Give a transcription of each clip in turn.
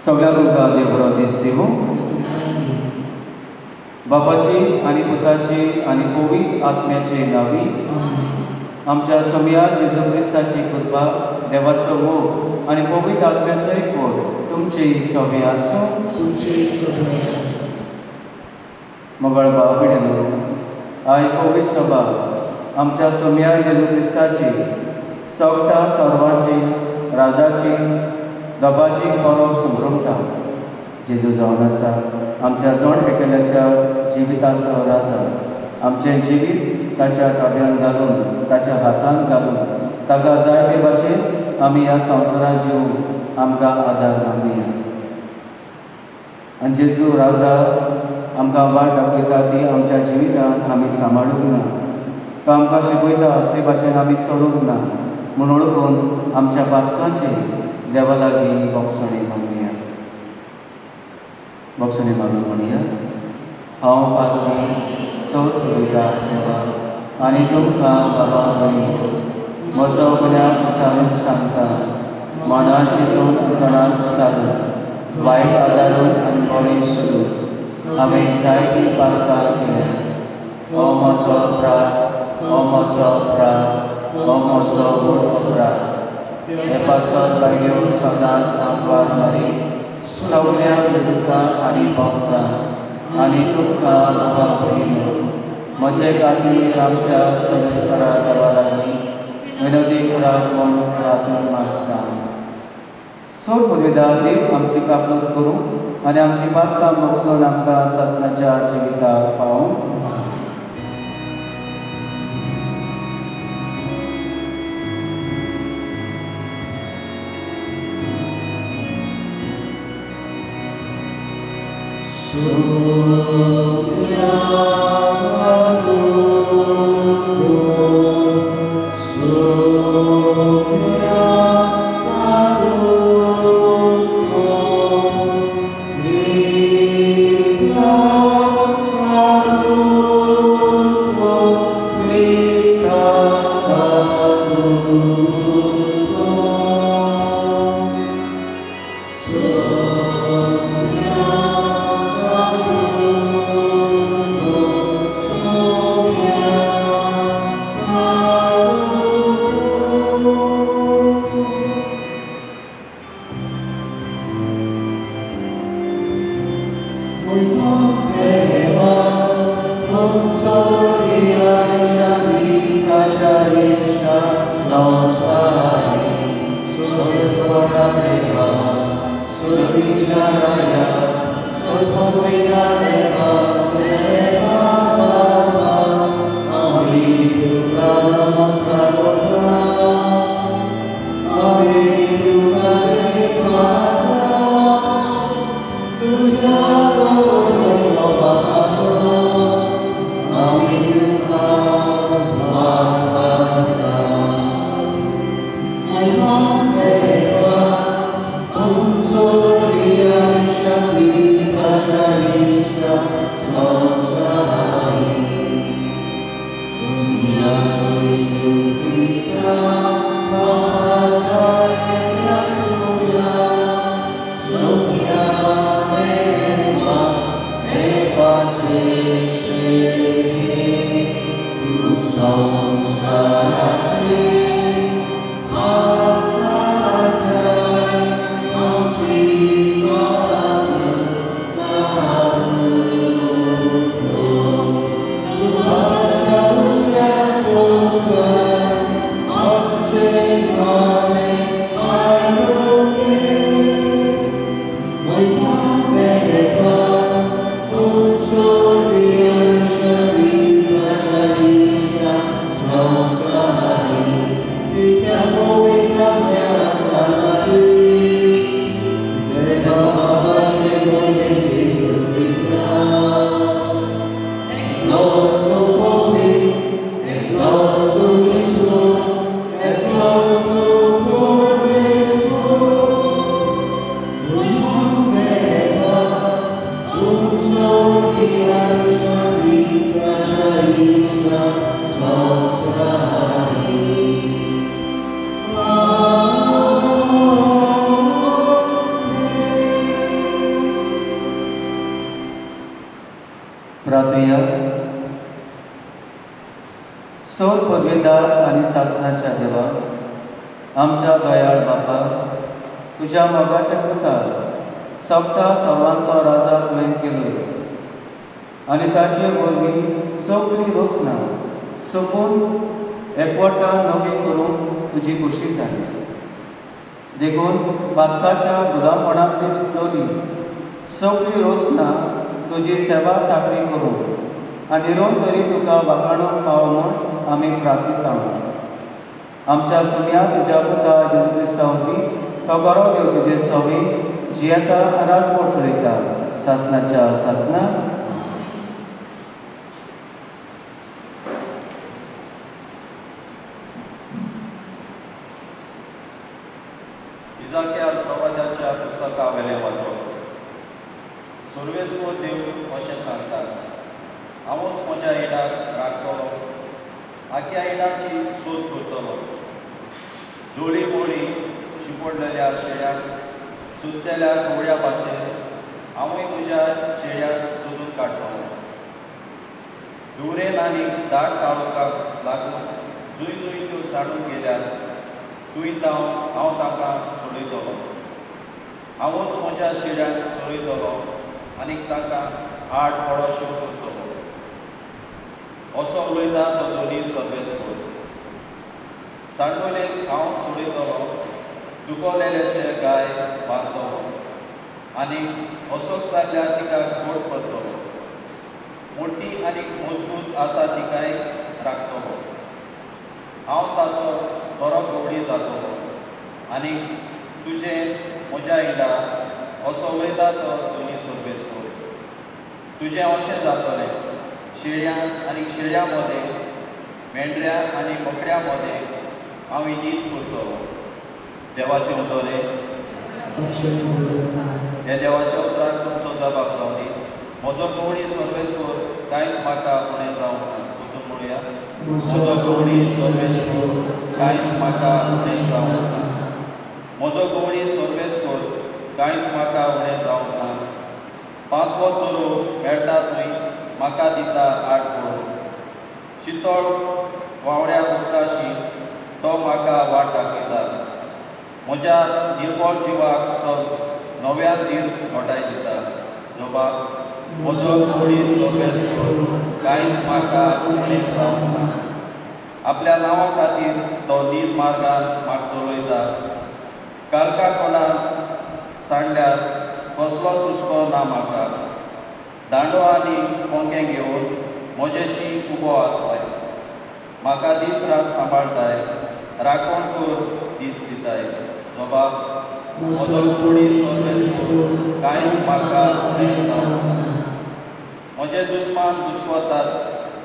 सगळ्या तुमकां देव बरो दीस दिवं. बापाची आनी पुताची आनी पवित्र आत्म्याचे नांवी. आमच्या सोम्या जेजू क्रिस्ताची कृपा, देवाचो मोग आनी पवित्र आत्म्याचो एकवट तुमचे सगळे आसूं. मंगळबा पिडेनो आय पवित्र सभा आमच्या सोम्या जेजू क्रिस्ताची सवता सर्वाची राजाची दोगाची परब संभ्रमता. जेजू जावन आसा आमच्या जोड हेकेल्याच्या जिविताचो राजा. आमचें जिवीत ताच्या ताब्यांत घालून ताच्या हातांत घालून ताका जाय ते भाशेन आमी ह्या संवसारांत जिवूंक आमकां आदार मागुया. आनी जेजू राजा आमकां वाट दाखयता ती आमच्या जिवितांत आमी सांबाळूंक ना. तो आमकां शिकयता ते भाशेन आमी चलूंक ना. म्हूण ओळखून आमच्या पातकांचे देवा लागीं बोगसणे मागुया. बोगसणे मागून म्हणया. हांव पातकी सत वयता देवा आनी तुमकां बाबा म्हणून म्हजो गुन्यांव विचारून सांगता. मनांत चिंतून कणांत चालून वायट आदारून आनी बरें सोडून हांवें जायतीं पातकां केल्या. हो म्हजो अपराध, हो म्हजो अपराध, हो म्हजो व्हड अपराध. हे पातकां भायल्यो सदांच आंकवार मारी सगळ्यांक दुखां आनी भोगतां आनी तुमकां बाबा भयण म्हजे खातीर आमच्या समेस्तरा देवा लागीं विनोदी करात म्हूण रातून मागता. सोड पदवेदार देव आमची काकूत करूं आनी आमची पातकां मोगसून आमकां सासणाच्या जिविताक पावूं. प्रार्थया. सौर पदवीदार आणि शासनाच्या देवा, आमच्या दयाळ बापा, तुझ्या मोगाच्या पुतार सप्ता सर्वांचो राजा तुवें केलो आनी ताचे वरवीं सगळीं रोसना सोपून एकवटान नवी करूंक तुजी खोशी जाली. देखून पातकाच्या गुलामपणांतली सुटलोली सगळीं रोसना तुजी सेवा चाकरी करूंक आनी रोवन तरी तुका वाखाणूंक पाव म्हूण आमी प्रार्थिता. आमच्या सुम्या तुज्या पुता जेजू क्रिस्ता वरवीं तो बरो देव तुजे सवी जियेता राजवट चलयता शासनाच्या शासना. इजाक्या प्रवाद्याच्या पुस्तका वेलें वाचप. सर्वेस्पर देव अशें सांगता, हांवूच म्हज्या येडाक राखतलो, आख्या येडाची सोद करतलो. जोडी मोडी शिपडलेल्या शेळ्याक सुद्देल्या कवड्या भाशेन हांवूय म्हज्या शेळ्याक सोदून काडटलो. दुवरेन आनी दाट काळोखाक लागून जुंय जुंय त्यो साडून गेल्यात, तुय हांव तांकां सोडयतलो. हांवूच म्हज्या शेळ्याक चोरयतलो आनी तांकां आड पडोश्यो करतलो. असो उलयता तो दोनी सर्वेस्पर. सांडोलेक हांव सोडयतलो, दुखोलेल्याचे गाय बांदतलो आनी असोच जाल्ल्या तिका गोड करतलो. मोठी आनी मजबूत आसा तिकाय राखतलो. हांव ताचो बरो गवडी जातलो आनी तुजें म्हज्या येडा. असो उलयता तो दोनी सर्वेस्पर. तुजें अशें जातलें, शेळ्यां आनी शेळ्यां मदें, मेंढऱ्या आनी बोकड्यां मदें हांव ईद करतलो. देवाचें उतोरें. हे देवाच्या उतराक तुमचो जबाब जावं दी. म्हजो गवडी सर्वेस्पर कांयच म्हाका उणें जावंक ना. उतून म्हणुया, म्हजो गवडी सर्वेस्पर कांयच म्हाका उणें जावंक ना. म्हजो गवडी सर्वेस्पर कांयच म्हाका उणें जावंक ना. पांचवो चोरो मेळटा थंय म्हाका दिता आड पडून. शितळ वावड्या उदकाशी तो म्हाका वाट दाखयता. म्हज्या निर्मळ जिवाक तो नव्यान धीर घोटाय दिता. जबाब, म्हजो गवडी सर्वेस्पर कांयच म्हाका उणें जावंक ना. आपल्या नांवा खातीर तो नीज मार्गान म्हाका चलयता. काळका कोंडान सांडल्यार कसलोच हुस्को ना म्हाका. दांडो आनी पोंगे घेवन म्हजेशी उबो आसताय. म्हाका दीस रात सांबाळटाय, राखण कर दीत दिताय. जबाब, म्हजो गवडी सर्वेस्पर कांयच म्हाका उणें जावंक ना. म्हजे दुस्मान दुस्पतात,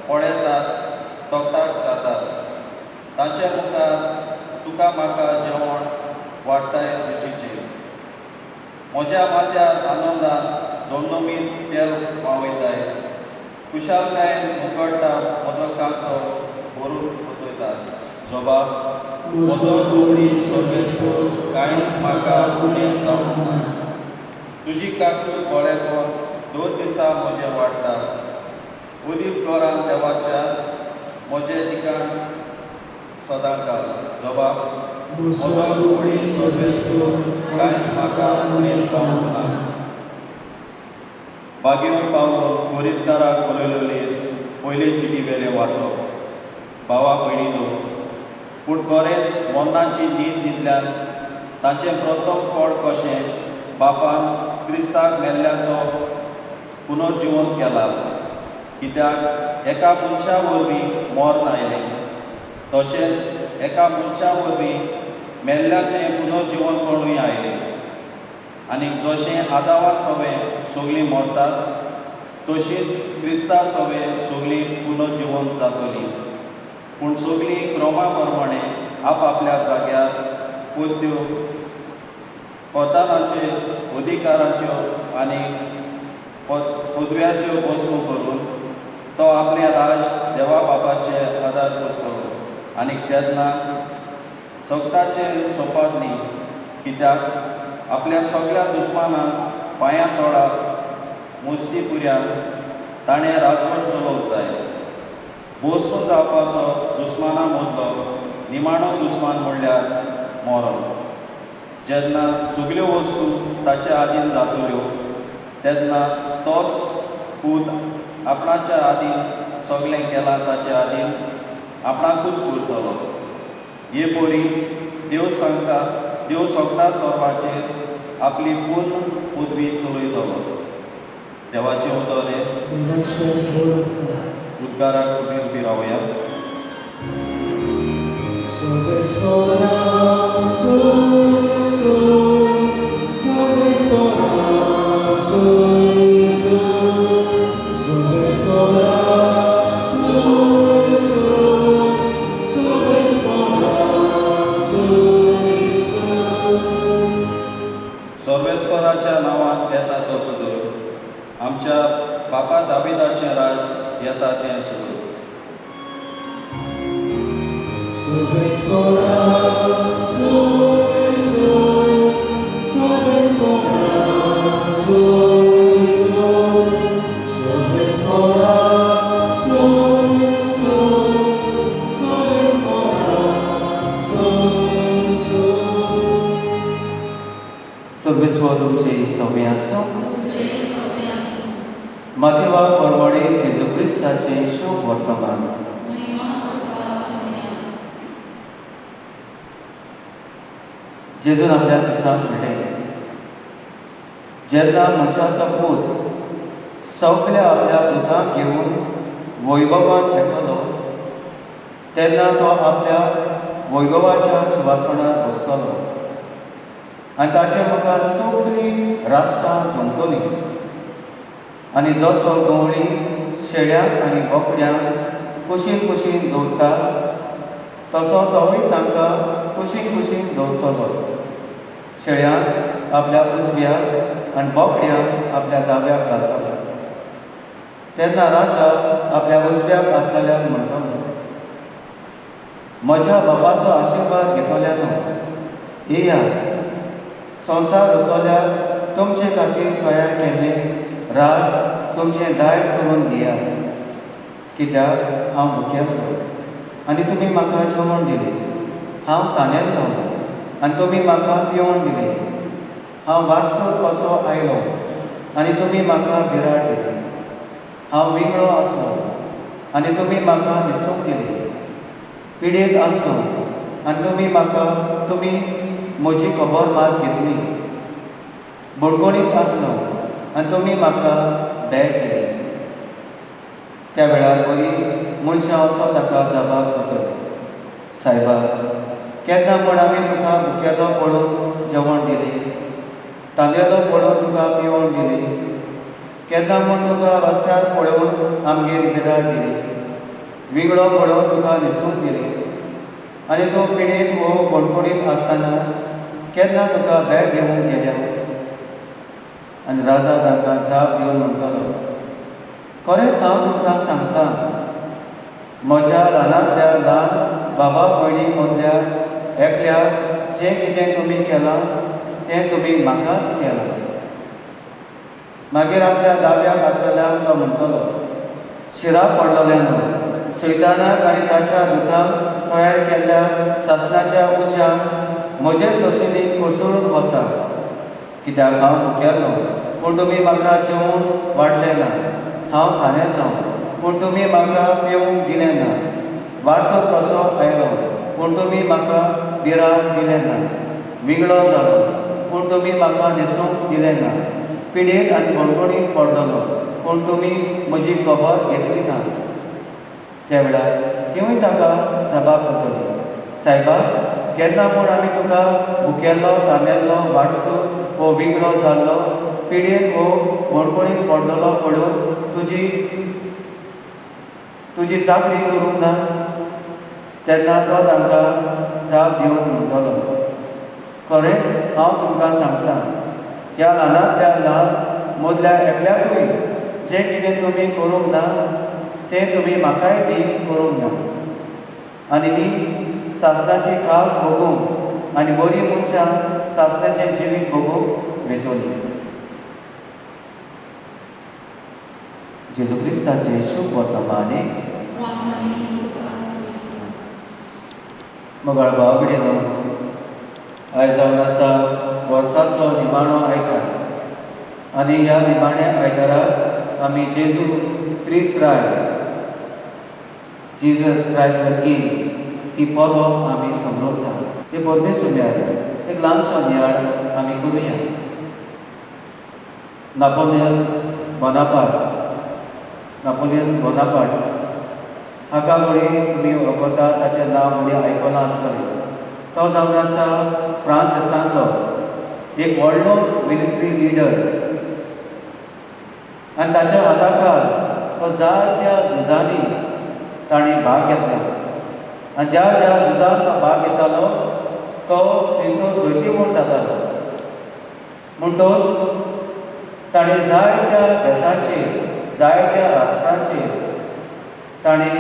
पळेतात, तोखदाट जातात. तांचे मुखार तुका म्हाका जेवण वाडटाय रुचीचें. म्हज्या माथ्यार आनंदान दोणदणीत तेल व्हांवयताय. खुशालकायेन मुगडटा म्हजो कांसो भरून ओतयता. जबाब, म्हजो गवडी सर्वेस्पर कांयच म्हाका उणें जावंक ना. तुजी काकूट गोळेपण 2 दिसां म्हजें वाडटा. उदीक गोरान देवाच्या म्हजें दिकान सदां घाल. जबाब, म्हजो गवडी सर्वेस्पर कांयच म्हाका उणें जावंक ना. बागेवन पावून गोरीबकाराक बरयलेली पयली चिटी वेलें वाचप. भावा भयणीनो, पूण खरेंच मरणाची न्हीद दितल्यान तांचें प्रथम फळ कशें बापान क्रिस्ताक मेल्ल्याचो पुनर्जीवन केलां. कित्याक एका मनशा वरवीं मरण आयलें, तशेंच एका मनशा वरवीं मेल्ल्याचें पुनर्जीवनपणूय आयलें. आनी जशें आदामा सवें सगळीं मरतात, तशींच क्रिस्ता सवें सगळीं पुनर्जीवन जातलीं. पूण सगळीं क्रमा प्रमाणें आपआपल्या जाग्यार पोत्यो, पदानाच्यो, अधिकाराच्यो आनी पदव्याच्यो बसणू करून तो आपलें राज देवा बापाचे आदार करतलो. आनी तेन्ना सगताचें सोंपात न्ही, कित्याक आपल्या सगळ्या दुस्मानांक पांयां तोळाक मुस्ती पुऱ्यान ताणें राजवट चलोवंक जाय. बोस्त जावपाचो दुस्माना मदलो निमाणो दुस्मान म्हणल्यार मरण. जेन्ना सगल्यो वस्तू ताच्या आदीन जातल्यो तेन्ना तोच पूत आपणाच्या आदीन सगलें केलां ताच्या आदीन आपणाकूच करतलो. हे पोरी देव सोंगटा सोर्बाचेर आपली पूर्ण पदवी चलयतलो. देवाचें उतोरें. उद्गाराक सगळीं उबी रावया. सर्वेस्पराच्या नांवान येता तो सदर, आमच्या बापा दाविदाचें राज येता तें सदर. सर्वेस्वर तुमचे सौम्य आसूं. माथेवा परमडे जेजू क्रिस्ताचे शुभ वर्तमान. जेजून आपल्या शिश्यांक म्हणलें, जेन्ना मनशाचो पूत सगल्या आपल्या दुतांक घेवन वैभवान येतलो तेन्ना तो आपल्या वैभवाच्या सुवासणांत बसतलो आनी ताचे मुखार सगळीं राष्ट्रां जमतलीं. आनी जसो गवळी शेळ्यांक आनी बोकड्यांक कुशीन कुशीन दवरता तसो तोय तांकां कुशीन कुशीन दवरतलो. शेळ्यांक आपल्या उजव्याक आनी बोकड्यांक आपल्या दाव्याक घालतलो. तेन्ना राजा आपल्या उजव्याक आसलेल्याक म्हणटलो, म्हज्या बापाचो आशिर्वाद घेतल्यानो येयात. संवसार रचल्यार तुमचे खातीर तयार केल्लें राज तुमचें दायज करून घेयात. कित्याक हांव भुकेल्लो आनी तुमी म्हाका जेवण दिलें. हांव तानेल्लो आनी तुमी म्हाका पिवण दिलें. हांव वाटसर कसो आयलो आनी तुमी म्हाका बिराड दिली. हांव विंगळो आसलो आनी तुमी म्हाका न्हेसूंक दिली. पिडेक आसलो आनी तुमी म्हजी खबर मात घेतली. बुडबुडीत आसलो आनी तुमी म्हाका भेट दिली. त्या वेळार बरी मनशां असो ताका जबाब दितली, सायबा, केन्ना म्हूण आमी तुका भुकेलो पळोवन जेवण दिलें, तांदेलो पळोवन तुका पिवण दिली. केन्ना म्हूण तुका रस्त्यार पळोवन आमगेर बिराड दिली, विंगळो पळोवन तुका न्हेसून दिली. आनी तूं पिडेक वो बुडबुडीत आसतना केन्ना तुका भेट घेवंक गेल्या. आनी राजा तांकां जाप दिवन म्हणटलो, खरेंच हांव तुमकां सांगतां, म्हज्या ल्हानांतल्या ल्हान बाबा भयणी मदल्या एकल्याक जें कितें तुमी केलां तें तुमी म्हाकाच केलां. मागीर आपल्या दाव्याक आसलेल्यांक तो म्हणटलो, शिरा पडलेल्यान सैतानाक आनी ताच्या दुतांक तयार केल्ल्या सासणाच्या उज्यांक म्हजे सोंशिल्लीं कोसळून वचात. कित्याक हांव भुकेल्लो पूण तुमी म्हाका जेवण वाडलें ना. हांव थानेल्लो पूण तुमी म्हाका पिवंक दिलें ना. वाटसर कसो आयलो पूण तुमी म्हाका बिराड दिलें ना. विंगळो जालो पूण तुमी म्हाका न्हेसूंक दिलें ना. पिडेक आनी बुडबुडीत पडलोलो पूण तुमी म्हजी खबर घेतली ना. त्या वेळार तिवूय ताका जबाब दितली, सायबा, केन्ना म्हूण आमी तुका भुकेल्लो, तानेल्लो, वाटसर वो विंगळो जाल्लो, पिडेक वो बुडबुडीत पडलोलो पळोवन तुजी चाकरी करूंक ना. तेन्ना तो तांकां जाप दिवन म्हणटलो, खरेंच हांव तुमकां सांगतां, ह्या ल्हानांतल्या ल्हान मदल्या एकल्याकूय जें कितें तुमी करूंक ना तें तुमी म्हाकाय बी करूंक ना. आनी ही सासणाची खास भोगूंक आनी बरीं मनशां सासणाचें जिवीत भोगूंक वेतलीं. जेजू क्रिस्ताचे शुभ वर्तमाने मगळ भाव भयणीनो, आयज जावन आसा वर्साचो निमाणो आयतार आनी ह्या निमाण्या आयताराक आमी जेजू क्रिस्त राय जीजस क्रायस्ट द किंग ही पर्व आमी समजता. हे परमे सुम्यार एक ल्हानसो नियाळ आमी करुया. नापोलियन बोनापार्ट हाका घडी तुमी वळखता, ताचें नांव घडी आयकलां आसतलें. तो जावन आसा फ्रांस देशांतलो एक व्हडलो मिलिटरी लिडर आनी ताच्या हाताखाल तो जायत्या झुजांनी ताणें भाग घेतला. आनी ज्या ज्या झुजांत तो भाग घेतालो तो थंयसर जैतिवंत जातालो. म्हणटच ताणें जायत्या देशांचेर जायत्या राष्ट्रांचेर ताणें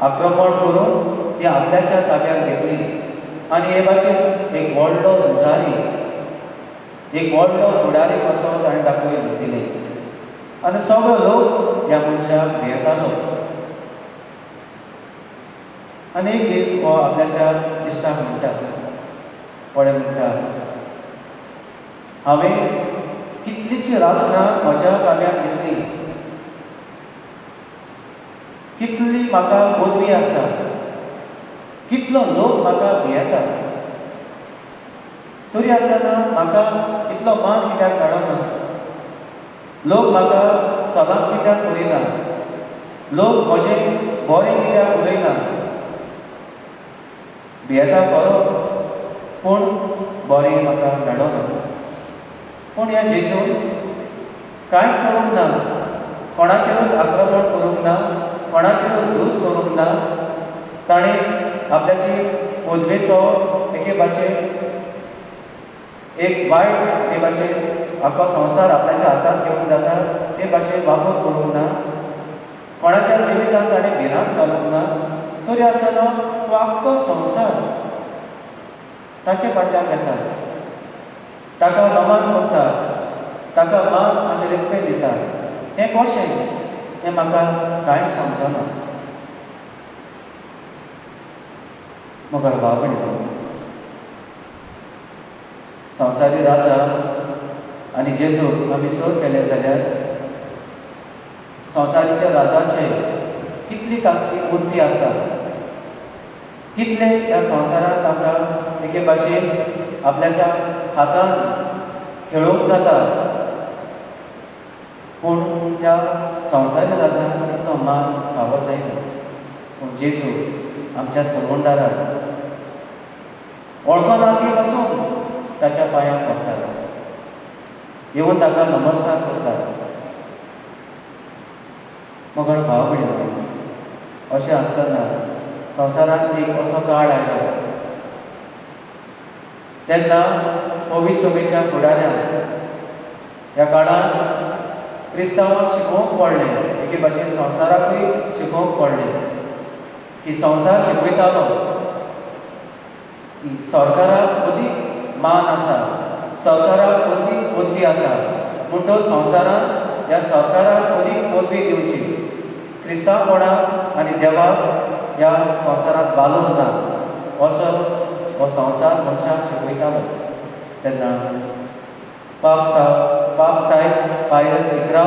आक्रमण करून ती आपल्याच्या ताब्यांत घेतली. आनी हे भाशेन एक व्हडलो झुजारी, एक व्हडलो फुडारी कसो ताणें दाखयले. आनी सगळो लोक ह्या मनशाक भियेतालो. आनी एक दीस हो आपल्याच्या इश्टाक म्हणटा, पळय म्हणटा, हांवें कितलींशीं राष्ट्रां म्हज्या ताब्यांत घेतली, कितली म्हाका पदवी आसा, कितलो लोक म्हाका भियेता, तरी आसतना म्हाका इतलो मान कित्याक मेळना? लोक म्हाका सलाम कित्याक करिना? लोक म्हजें बरें कित्याक उलयना? भियेता खरो, पूण बरें म्हाका मेळना. पूण ह्या जेजून कांयच करूंक ना, कोणाचेरूच आक्रमण करूंक ना, कोणाचेरूच झूज करूंक ना. ताणें आपल्याची पदवेचो एके भाशेन एक वायट हे भाशेन आख्खो संवसार आपल्याच्या हातांत घेवंक जाता ते भाशेन वापर करूंक ना. कोणाच्या जिवितांत ताणें भिरांत घालूंक ना. तरी आसतना तो आख्खो संवसार ताचे फाटल्यान घेता, ताका नमन करता, ताका मान आनी रेस्पेक्ट दिता. हें कशें हें म्हाका कांयच समजना. मगळ भाव भयणीनो, संवसारी राजा आनी जेजू आमी सोद केले जाल्यार संवसारीच्या राजांचे कितली तांची उर्बी आसा, कितले ह्या संवसारांत तांकां एके भाशेन आपल्याच्या हातांत खेळोवंक जाता. पूण ह्या संवसारी राजांक इतलो मान फावो जायना. पूण जेजू आमच्या सरवंडाराक वळखना ती पासून ताच्या पांयांक पडटालो, येवन ताका नमस्कार करता. मगळ भाव भयणीनो, अशें आसतना संवसारांत एक असो काळ आयलो तेन्ना पवित्र सभेच्या फुडाऱ्यांक ह्या काळांत क्रिस्तांवांक शिकोवंक पडलें, एके भाशेन संवसाराकूय शिकोवंक पडलें की संवसार शिकयतालो की सरकाराक अदीक मान आसा, सरकाराक अदीक पदवी आसा. म्हणटच संवसारान ह्या सरकाराक अदीक पदवी दिवची. क्रिस्तांवपणाक आनी देवाक ह्या संवसारांत वालोर ना असो हो संवसार मनशाक शिकयतालो. तेन्ना पाप सायब पायस 11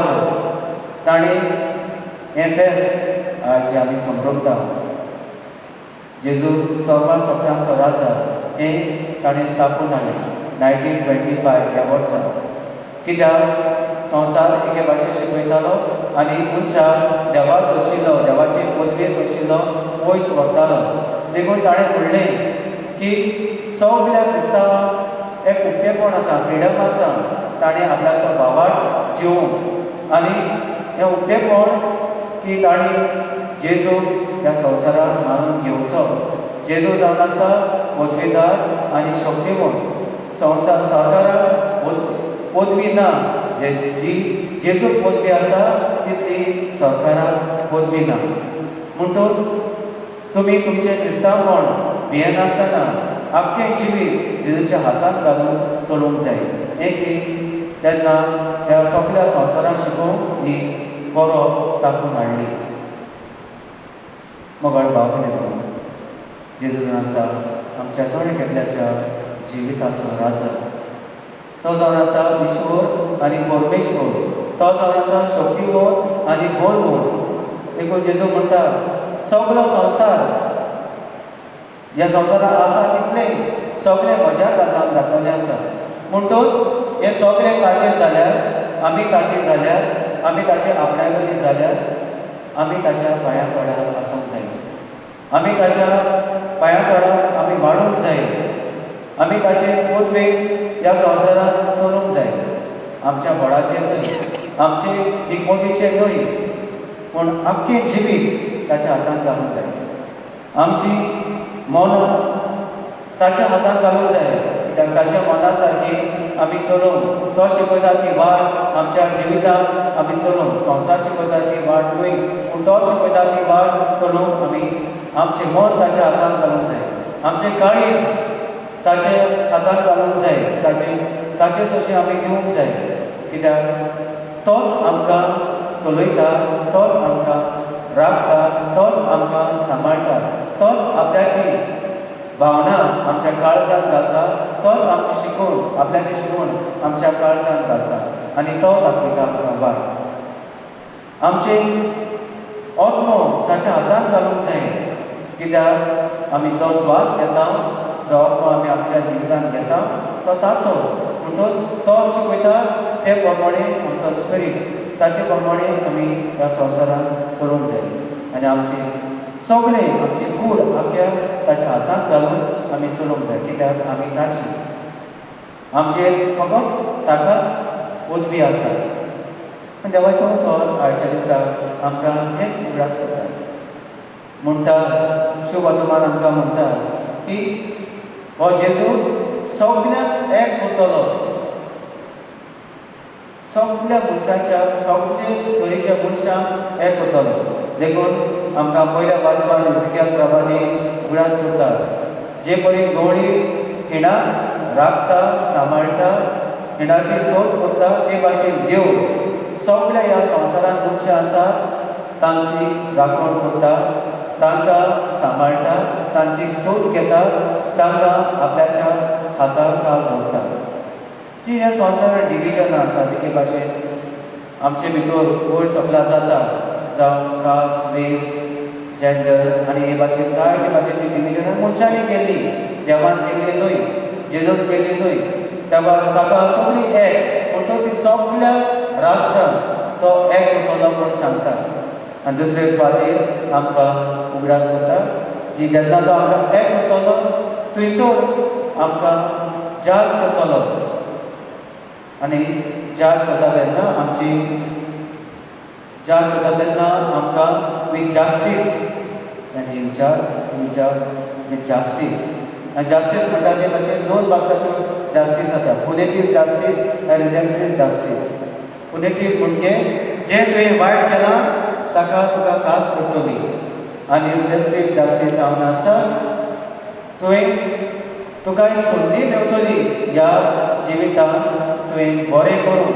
ताणें हें फेस्त जे आमी संभ्रमता जेजू सर्वा सोंप्यांचो राजा हें ताणें स्थापून हाडलें 1925 ह्या वर्सा. कित्याक संवसार एके भाशेन शिकयतालो आनी मनशाक देवा सोशिल्लो, देवाचे पदवे सोशिल्लो पयस व्हरतालो. देखून ताणें म्हणलें की सगळ्या क्रिस्तांवांक एक उक्तेपण आसा, फ्रिडम आसा, ताणें आपल्याचो भावार्थ जिवंक. आनी हें उक्तेपण की ताणें जेजू ह्या संवसारांत मानून घेवचो. जेजू जावन आसा पदवीदार आनी शक्तिमंत. संवसार सरकाराक पदवी ना, जी जेजू पदवी आसा तितली सरकाराक पदवी ना. म्हणटच तुमी तुमचें क्रिस्तांवपण भियेनासतना आख्खें जिवीत जेजूच्या हातांत घालून चलोवंक जाय. एक तेन्ना ह्या सगळ्या संवसाराक शिकोवंक ही बरो स्थापून हाडली. मोगाळ भाव जेजून आसा आमच्या चड केल्ल्याच्या जिविताचो राजा. तो जावन आसा ईश्वर आनी परमेश्वर. तो जावन आसा शक्तीवंत आनी बळवंत. देखून जेजू म्हणटा सगळो संवसार ह्या संवसारांत आसा तितले सगळे म्हज्या हातांत घातलेले आसा. म्हणटूच हे सगळे ताचेर जाल्यार आमी ताचेर जाल्यार आमी ताचे आपणायलेली जाल्यार आमी ताच्या पांया तळा आसूंक जाय. आमी ताच्या पांया तळा आमी वाडूंक जाय. आमी ताचे पोटवेक ह्या संवसारांत चलूंक जाय. आमच्या बळाचेर न्हय, आमचे हिकमतीचेर न्हय, पूण आख्खें जिवीत ताच्या हातांत घालूंक जाय. आमची मनां ताच्या हातांत घालूंक जाय. कित्याक ताच्या मना सारकी आमी चलोवंक तो शिकयता ती वाट आमच्या जिवितांत आमी चलोवंक. संवसार शिकयता ती वाट न्हय, पूण तो शिकयता ती वाट चलोवंक आमी आमचें मन ताच्या हातांत घालूंक जाय. आमचें काळीज ताचे हातांत घालूंक जाय. ताचे तशें आमी घेवंक जाय. कित्याक तोच आमकां चलयता, तोच आमकां राखता, तोच आमकां सांबाळटा, तोच आपल्याची भावना आमच्या काळजांत घालता, तोच आमची शिकवण आपल्याची शिकवण आमच्या काळजांत घालता आनी तो दाखयता आमकां वाट. आमचे आत्मो ताच्या हातांत घालूंक जाय. कित्याक आमी जो स्वास घेता, जो आत्मो आमी आमच्या जिवितांत घेता तो ताचो. म्हणटूच तो शिकयता ते प्रमाणे आमचो स्पिरीट ताचे प्रमाणे आमी ह्या संवसारांत चलोवंक जाय. आनी आमचे सगळे आमची कूड आख्या ताच्या हातांत घालून आमी चलोवंक जाय. कित्याक आमी ताची आमचेर फकत ताकाच उजवी आसा. आनी देवाचो उतर आयच्या दिसा आमकां हेच उगडास करता. म्हणटा शुभ वर्तमान आमकां म्हणटा की हो जेजू सगळ्यांक एक करतलो. सगळ्या मनशाच्या सगळे तरेच्या मनशांक एक करतलो. देखून आमकां पयल्या वाचपान इजिकेल प्रभाती उगडास करता. जे परी गवळी हिणा राखता, सांबाळटा, हिणाची सोद करता, ते भाशेन देव सगळ्या ह्या संवसारांत मनशां आसा तांची राखण करता, तांकां सांबाळटा, तांची सोद घेता, तांकां आपल्याच्या हातांत दवरता. जी ह्या संवसारांत डिविजनां आसा ते भाशेन आमचे भितर वयर सकला जाता, जावं कास्ट, रेस, जेंडर आनी हे भाशेन जायते भाशेची डिविजनां मनशांनी केल्ली. देवान केल्ली न्हय, जेजून केल्ली न्हय. ताका सगळी एक, पूण तो ती सगळ्या राष्ट्रांक तो एक करतलो म्हूण सांगता. आनी दुसरे फावटीर आमकां उगडास करता की जेन्ना तो आमकां एक करतलो थंयसर आमकां जज करतलो. आनी जज करता तेन्ना आमकां वीथ जस्टीस आनी वीथ जस्टीस. आनी जस्टीस म्हणटा ते भाशेन दोन भासाच्यो जस्टीस आसा. पुनेटीव जस्टीस आनी रिडेम्पटीव जस्टीस. पुनेटीव म्हणजे जे तुवें वायट केलां ताका तुका खास पडटली. आनी रिडेम्पटीव जस्टीस जावन आसा तुका एक संदी मेळटली ह्या जिवितांत तुवें बरें करूंक.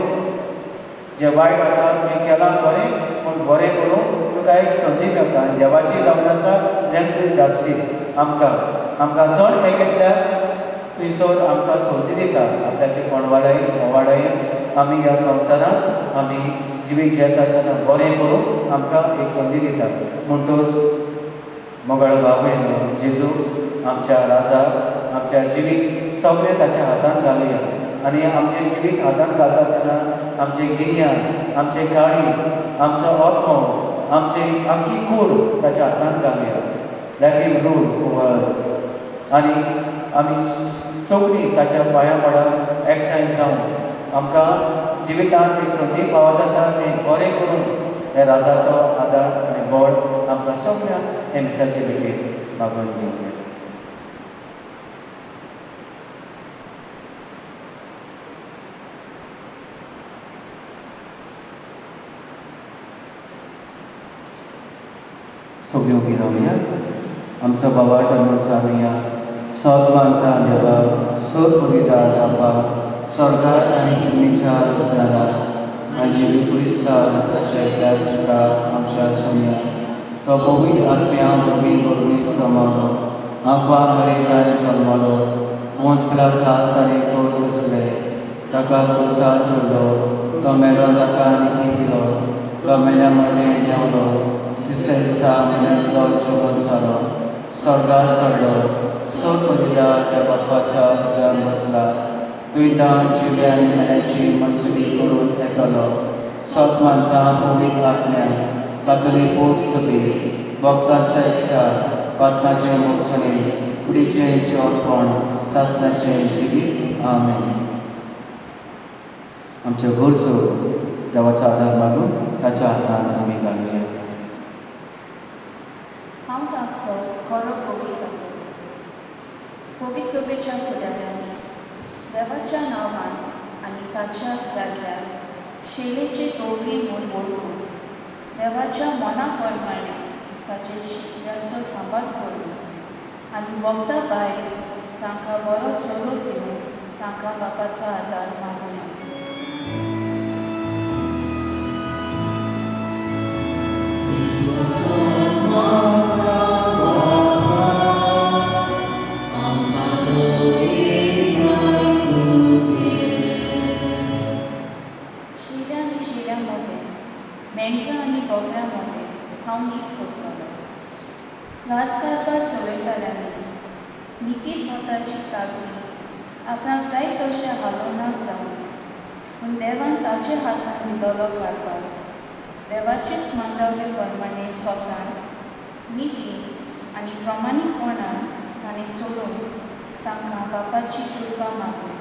जे वायट आसा तुवें केलां बरें, पूण बरें करूंक तुका एक संदी मेळटा. आनी देवाची जावन आसा रिडेम्पटीव जस्टीस. आमकां चड हें केल्ल्यार थंयसर आमकां संदी दिता. आपल्याचे कोणवाडायेन ओवाडायेन आमी ह्या संवसारांत आमी जिवीत जियेता आसतना बरें करूंक आमकां एक संदी दिता. म्हणटूच मोगाळ भाव जेजू आमच्या राजा आमच्या जिवीत सगळें ताच्या हातांत घालुया. आनी आमचें जिवीत हातांत घालता आसतना आमचें गिन्यान, आमचें काळीज, आमचो आत्मो, आमची आख्खी कूड ताच्या हातांत घालुया. Let him rule over us. आनी आमी सगळीं ताच्या पांया पडून एकठांय जावन आमकां जिवितांत एक संदी फावो जाता तें बरें करून हे राजाचो आदार आनी बळ आमकां सगळ्यांक हे मिसाचे भेटेर मागून घेवया. सगळ्यो गिरावया. आमचो बाबा टर्मोन सांगया सौतमानता देवा सोद पवित्र बाबा स्वर्गार आनी तुमीच्या स्थानार आमची विपुलिसा ताचे त्यासुद्धा आमच्या सुन्या तो पवित्र आत्म्या वरवीं समालो आंकवा मरेकार जल्मलो मोसला खात आनी खोस असले ताका खुसा चडलो तो मेलो ताका निखिलो तो मेल्या मदें देंवलो तिसऱ्या दिसा मेल्यांतलो जिवन जालो स्वर्गात चडलो सोद पडिल्या त्या बापाच्या उजार बसला तुयदां जिवल्या आनी मेल्याची मनसुबी करून येतलो सोत मानता पवित्र आत्म्या कातोलीक सभी भक्तांच्या एकता पात्माचे मोक्षणे फुडीचे जेवण सासणाचे जिवीत आमेन. आमचे गरजो देवाचा आदार मागून ताच्या हातान आमी घालुया. हांव तांचो खरो भोगी जातो. भोगी चोपेच्या फुडाऱ्यांनी देवाच्या नांवान आनी ताच्या जाग्यार शेलेचे तोवरी म्हूण वळखून देवाच्या मना प्रमाणे ताचे शिकल्यांचो सांबाळ करून आनी वखदां भायर तांकां बरो चलो दिवन तांकां बापाचो आदार मागुया. मेंढरां आनी बोकड्यांमध्ये हांव नीत करतलो. राजकारभार चलयताल्यांनी निती स्वताची ताकदी आपणाक जाय तशें हालोवनाक जावं पूण देवान ताचे हातान दिलोलो कारभार देवाचेच मांडावले प्रमाणे स्वतान नितीन आनी प्रमाणीकपणान ताणें चलोवन तांकां बापाची कृपा मागली.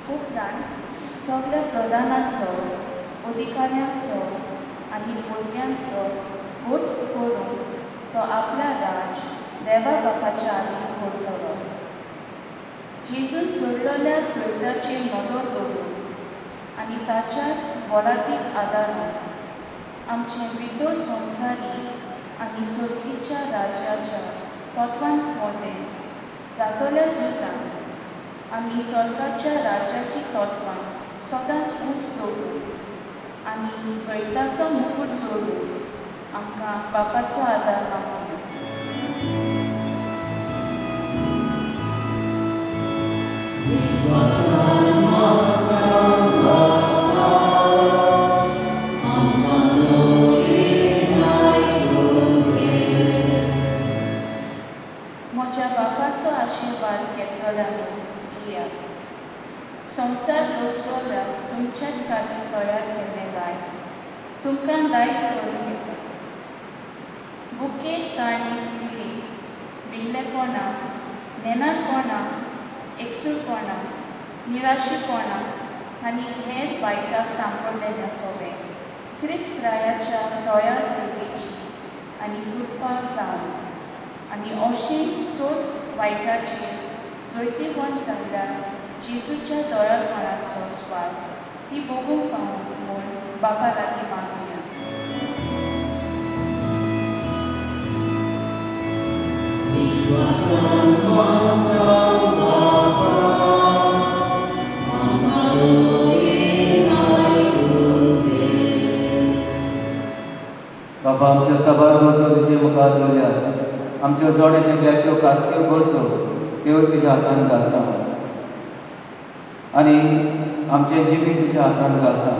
उपरांत सगळ्या प्रधानांचो अधिकाऱ्यांचो आनी भुरग्यांचो घोस्त करून तो आपल्या राज देवा बापाच्या आदी करतलो. जेजून चडलेल्या चोयदाचेर नदर दवरून आनी ताच्याच वरातीक आदारान आमचे भितर संवसारी आनी सर्गीच्या राज्याच्या तत्वांत मोदें जातल्या झुजान आमी स्वर्गाच्या राज्याची तत्वां सदांच उंच दवरून आनी जैताचो मुकूट जोडून आमकां बापाचो आदार मागूया. म्हज्या बापाचो आशिर्वाद घेतलेल्यान या संवसार लोचवल्या तुमच्याच खातीर तयार केल्लें दायज तुमकां दायज करून घेता. बुकेक ताणी पिडी भिल्लेपणां नेनारपणां एकसूरपणां निराशीपणां आनी हेर वायटाक सांपडलेल्या सोबे क्रिस्त्रायाच्या दोळ्या सेवेची आनी कृपा जावन आनी अशें सोद वायटाचेर जैतिवंत जाल्ल्या जेजूच्या दोळ्यापणाचो स्वाद ती भोगूंक पावूंक म्हूण बापा लागीं मागुया. बाबा आमच्यो साबार गरजो तुजे मुखार दवरल्या. आमच्यो जोडे तेंगल्याच्यो कास्त्यो गरजो त्यो तुज्या हातान घालता आनी आमचें जिवीत तुज्या हातान घालता.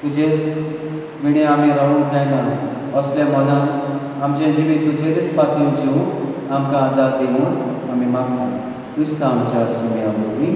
तुजेच विणे आमी रावूंक जायना असले मनान आमचें जिवीत तुजेरच पातून जिवूंक आमकां आदार दी म्हूण आमी मागता. क्रिस्तांव आमच्या सुम्या वरवीं.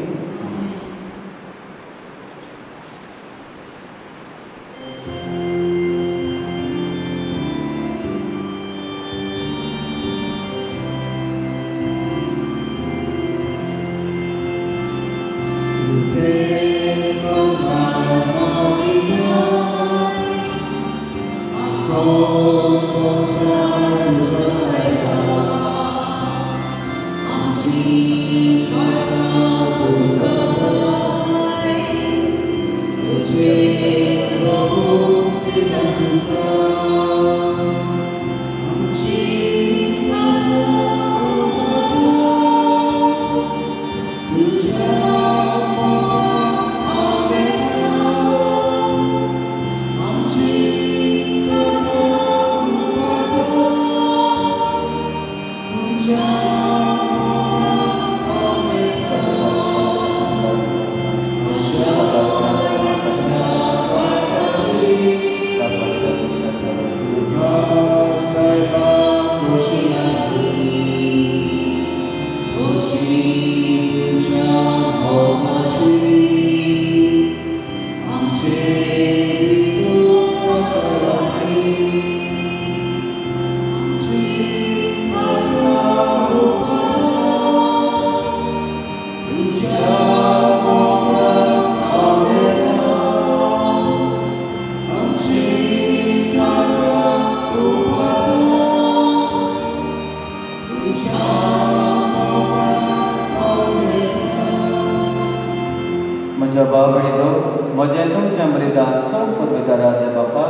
चड परबेदारा दे बापा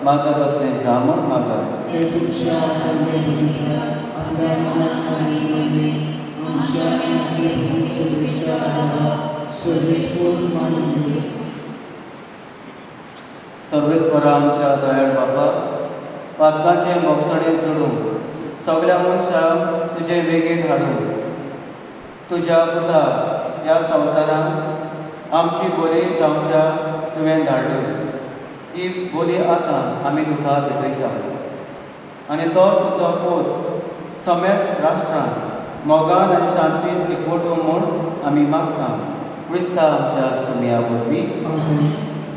म्हाका तसलें जामून मागा हे तुमच्या आत्म्या आणि आमच्या सर्वेस्परा आमच्या दयाळ बापा पातकांचे मोगसाणेर चडून सगळ्या मनशांक तुजे वेगेन हाडून तुज्या पुता ह्या संवसारांत आमची बोली जावच्या तुवें धाडली. ही बोली आतां आमी तुका भेटयता आनी तोच तुजो पूत समेस्त राष्ट्रांत मोगान आनी शांतीन एकवटूं म्हूण आमी मागता. क्रिस्ता आमच्या सुमया वरवीं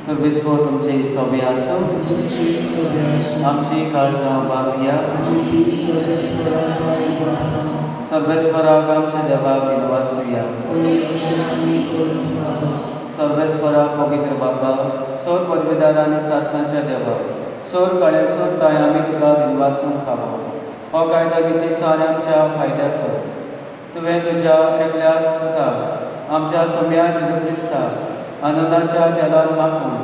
सर्वेस्पर तुमचे सोबे आसूं आमची काळजां बाविया सर्वेस्पराक आमच्या देवाक दिनवासुया. सर्वेस्पराक पवित्र बापा सोर परबेदार आनी सासणाच्या देवा सोर काळे सोर काय आमी तुका दिनवासून खावो. हो कायदो कितें साऱ्यांच्या फायद्याचो तुवें तुज्या एकल्याच पुताक आमच्या सोम्या जेजू क्रिस्ताक आनंदाच्या तेलान माखून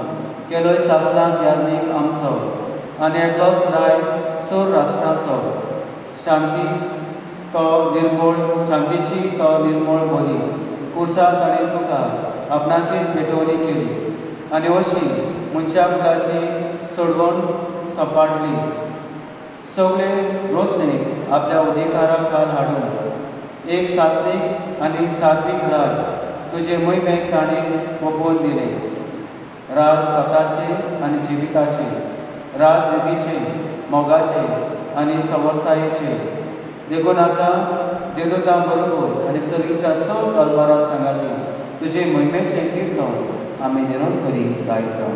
केलोय सासणाक यादीक आमचो आनी एकलोच राय सोर राष्ट्राचो शांतीची तो निर्मळ बोली कुर्सा ताणें तुका आपणाचीच भेटवणी केली आनी अशी मनशा कुलाची सोडवण सपाटली. सगळे रोसणेक आपल्या अधिकारा खाल हाडून एक सास्तीक आनी सात्वीक राज तुजे मोहिमेक ताणें ओपोवन दिले. राज स्वताचे आनी जिविताचे राजनिधीचे मोगाचे आनी संवस्थायेचे देखून आतां देवदूतां बरोबर आनी सगळींच्या सौ दरबारा सांगाती तुजे मोहिमेचे किर्तन आमी निरंतरी गायता.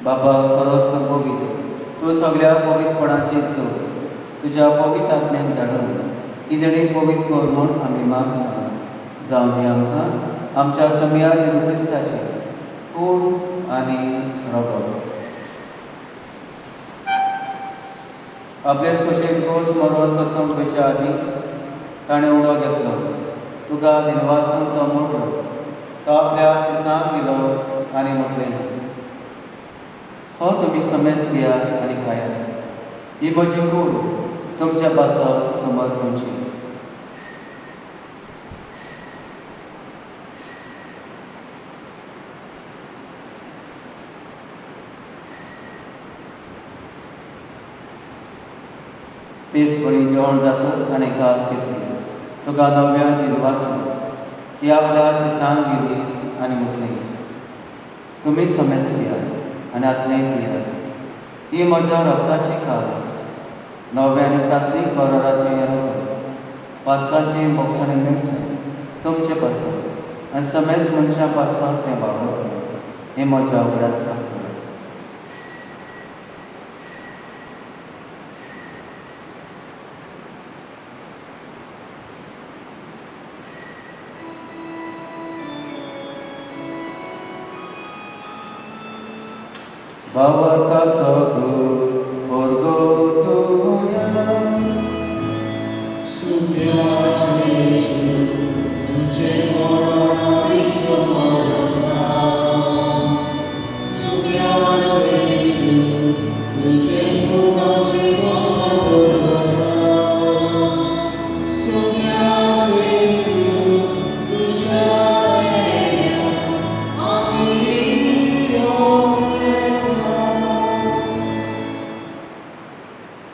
बाबा खरोच पवित्र तूं सगळ्या पवित्रपणाची सोड तुज्या पवित्र आत्म्याक धाडून इदळी पवित्र कर म्हूण आमी मागता. जावं दी आमकां आमच्या सोम्या जेजू क्रिस्ताची कूड आनी रगत आपलेच कुशीक रोस मरोस सोंसोंक वयच्या आदीं ताणें उडो घेतलो. तुका दिनवासून तो मोटो तो आपल्या शिसांक दिलो आनी म्हटलें हो तुमी समेस्त घेयात आनी खायात. ही म्हजी कूड तुमच्या पासत समर्पणची. तेच बरी जेवण जातच ताणें कास घेतली. तुका नव्यान दिनवासून ती आपल्या शिसांक दिली आनी म्हटलें तुमी समेस्त घेयात आनी आतलें पियात. ही म्हज्या रक्ताची कास नव्या आनी सासणी कराराचें रगत पातकांचे मोगसाणें मेळचें तुमचे पासत आनी समेस्त मनशां पासत तें वावरतलें. हें म्हज्या उगडास सांगता. भावताचो दूत परगोतुया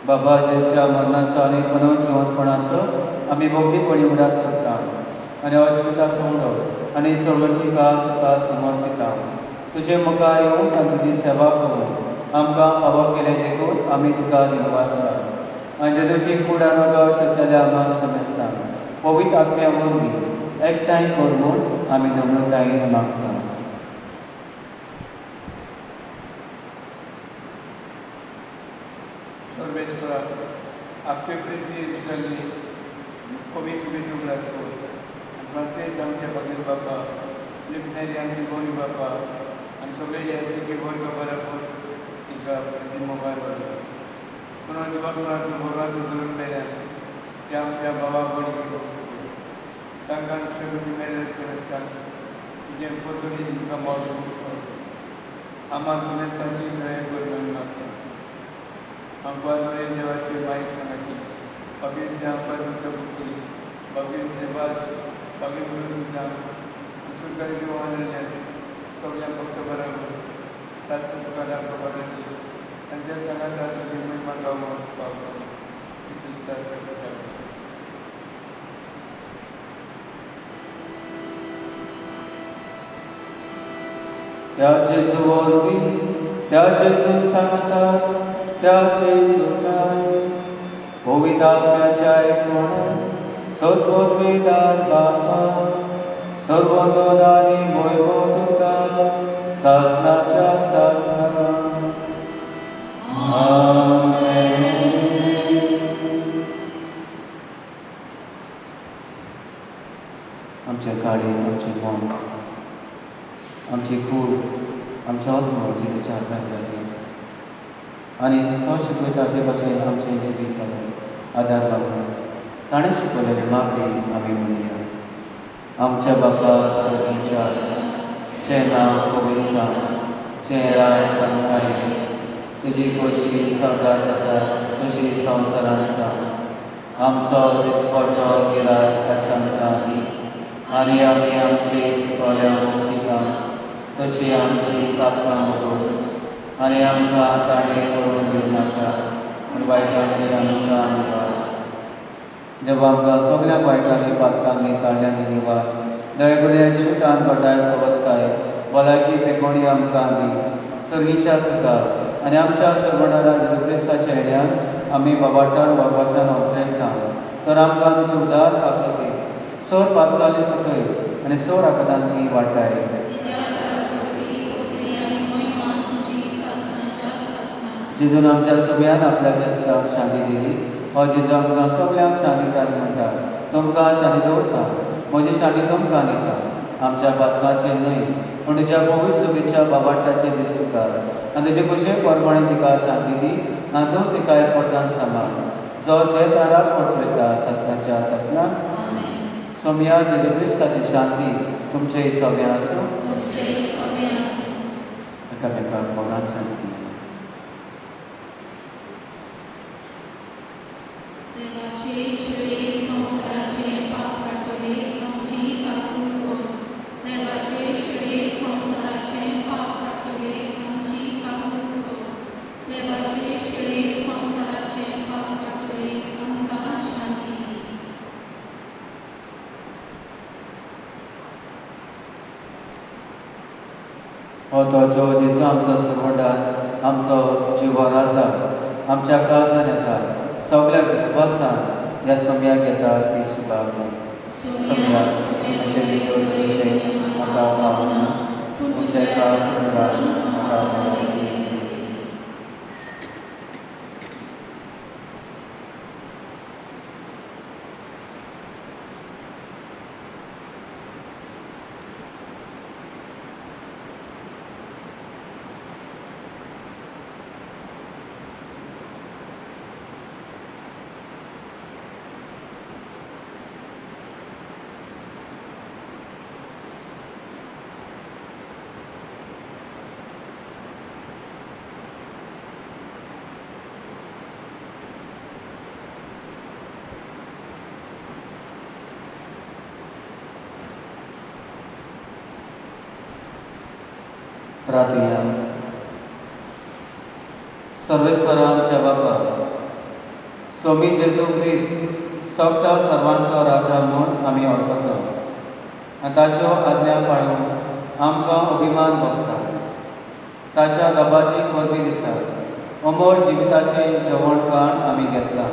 बाबाजेच्या मरणाचो आनी पुनर्जीवनपणाचो आमी भोगीपणी उडास करता आनी अजमिताचो उडो आनी सर्वची कास कास समर्पिता तुजे मुखार येवन आनी तुजी सेवा करून आमकां फावो केलें देखून आमी तुका दिनवासता आनी जेजूची कुडान सत्याल्या आमाक समजता पवित्र आत्म्या वरवीं एकठांय कर म्हूण आमी नम्रतायेन मागता. सर्वेश्वरा आपले प्रिती विसरली कमी सुबेज उगडास कर मागचे आमचे बघीर बापा लिपणारी आमची गोरी बापा आनी सगळे यात्रेची गोरी बाबा राखून तिका प्रती मोबायल वाडला पुन्हा दिवसभरात भरवास धरून मेल्यान त्या आमच्या बाबा बळी तांकां शेवटी मेले समजता तुजे पोतोरी तुका मोड आम्हाला सुमेसाची दया करून मागता आमकां देवाची माहीत सांगाची पवित्र पवित्र बुकी पवित्र बाद पवित्र सुंदर वाहन सगळ्या भक्त बरोबर सात तुकाला प्रभावी त्यांच्या सणाचा महिमा गावून पावतो त्या जेजू वरवीं त्या जेजू सांगतात त्या जेजू काय पवित्र आत्म्याच्या एकवणान सद्बोधवेदार बापा सर्वोन्नत आनी वैभव तुका सासणाच्या सासना आमेन. आमचे काळीज आमचे मन आमची कूड आमच्या आत्मा जेजूच्या हातांत घाली आनी तो शिकयता ते भाशेन आमचे जिवीत आदार लागून ताणें शिकयलेले मागणी आमी म्हणया. आमच्या बापा स्वर्गाच्या जें नांव पवित्र जें राय सांगताय तुजी खोशी स्वर्गात जाता तशी संवसारांत आसा आमचो दिसपट्टो गिराय सांगता आनी आमी आमची चुकवल्यांक शिका तशी आमची पातकां मोडोस आनी आमकां ताणें करून दिवनाका आनी वायटांनी आमकां निवार देवा आमकां सगळ्या वायटांनी पातकांनी काडल्यांनी निवार दयगुल्या जिवितांत बटाय सवस्काय भलायकी पेकोणी आमकां दी सर्गीच्या सुका आनी आमच्या सर्वणारा जेजू क्रिस्ताच्या येण्यान आमी बाबाटान वागवासान अवतरयता तर आमकां तुजे उदार पातकी सर पातकांनी सकय आनी सर आकांतांनी वाटाय जेजून आमच्या सगळ्यांक आपल्या जेस्ताक शांती दिली हो जेजू आमकां सगळ्यांक शांतीकार म्हणटा तुमकां शांती दवरता म्हजी शांती तुमकां दिता आमच्या पातकांचे न्हय पूण तुज्या पवित्र सभेच्या बाबाटाचे दीस तुका आनी तुजे कुशे परमणे तिका शांती दी आनी तूं सिकायत पडटान सांबाळ जो जे ताराच पडचयता ससनाच्या ससनाक सोम्या जेजू क्रिस्ताची शांती तुमचे सगळ्यां आसूं एकामेकाक मोगान शांती देवाचे शिळे संसाराचे पाप काटले आमची काकूळ कोण देवाचे शिळे संसाराचे पाप काटले आमची काकूळ कोण देवाचे शिळे संसाराचे पाप काटले आमकां शांती दी. हो तो जो जेजू आमचो सर्वोदार आमचो जिवार आसा आमच्या काळजान येता सगळ्या विस्वासान ह्या सोम्याक येता ती सुभाग सोम्याक तुमचे तुमचे म्हाका पावना तुमचे काळज म्हाका प्रार्थना सर्वेश्वरा आमच्या बापा स्वामी जेजू ख्रिस्त सप्ता सर्वांचो राजा म्हूण आमी वळखता आनी ताच्यो आज्ञा पाळून आमकां अभिमान भोगता. ताच्या रबाची परबी दिसा अमोल जिविताचें जेवणखाण आमी घेतलां.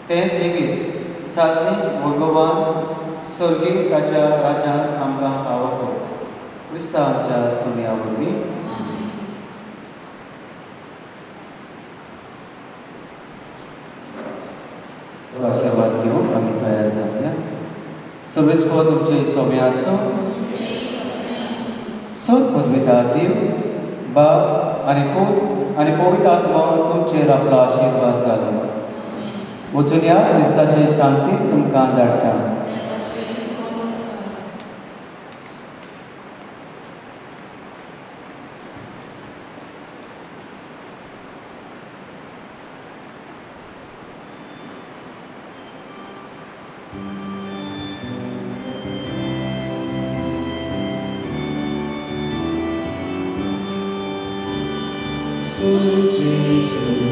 तेंच जिवीत सासणी भोगवान सर्गीक ताच्या राज्यांत आमकां पावतो. क्रिस्तांच्या सुन्या वरवीं आशीर्वाद घेवंक आमी तयार जावया. सर्वेस्पर तुमचे सोबे आसूं. सत पदविता देव बाप आनी पूत आनी पवित्र आत्मा तुमचेर आपलो आशीर्वाद घालूं. वचून ह्या क्रिस्ताची शांती तुमकां धाडटा. Jesus,